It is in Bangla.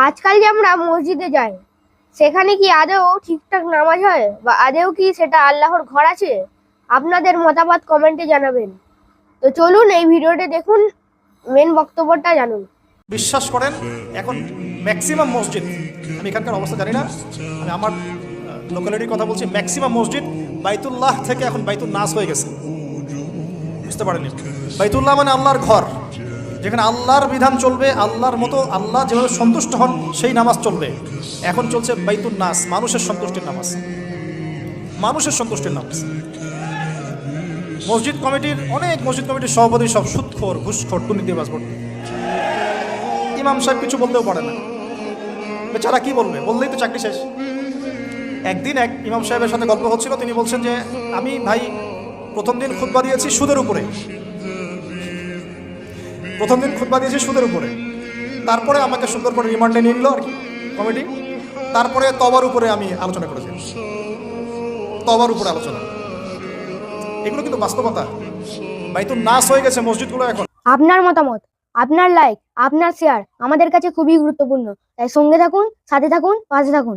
আজকাল যে আমরা মসজিদে যাই, সেখানে কি আদৌ ঠিকঠাক নামাজ হয়, বা আদৌ কি সেটা আল্লাহর ঘর আছে? আপনাদের মতামত কমেন্টে জানাবেন। তো চলুন এই ভিডিওটা দেখুন, মেন বক্তব্যটা জানুন। বিশ্বাস করেন এখন ম্যাক্সিমাম মসজিদ, আমি এখানকার অবস্থা জানি না, আমি আমার লোকালিটির কথা বলছি, ম্যাক্সিমাম মসজিদ বাইতুল্লাহ থেকে এখন বাইতুল নাস হয়ে গেছে। বুঝতে পারেনি? বাইতুল্লাহ মানে আল্লাহর ঘর, যেখানে আল্লাহর বিধান চলবে, আল্লাহর মতো আল্লাহ যেভাবে সন্তুষ্ট হন সেই নামাজ চলবে। এখন চলছে বাইতুল নাস, মানুষের সন্তুষ্টির নামাজ, মানুষের সন্তুষ্টির নামাজ। মসজিদ কমিটির অনেক মসজিদ কমিটির সভাপতি সব সুদখোর, ঘুষখোর, দুর্নীতিবাজ ভর্তি। ইমাম সাহেব কিছু বলতেও পারে না, বেচারা কি বলবে, বললেই তো চাকরি শেষ। একদিন এক ইমাম সাহেবের সাথে গল্প হচ্ছিল, তিনি বলছেন যে আমি ভাই প্রথম দিন খুতবা দিয়েছি সুদের উপরে, তারপরে আমাকে সুন্দর করে রিমান্ডে নিয়ে নিল আর কি কমিটি। তারপরে তবার উপরে আমি আলোচনা করেছি, তবার উপরে আলোচনা। এগুলো কিন্তু বাস্তবতা। বাইতুল নাস হয়ে গেছে মসজিদগুলো এখন। আপনার মতামত, আপনার লাইক, আপনার শেয়ার আমাদের কাছে খুবই গুরুত্বপূর্ণ। তাই সঙ্গে থাকুন, সাথে থাকুন, পাশে থাকুন।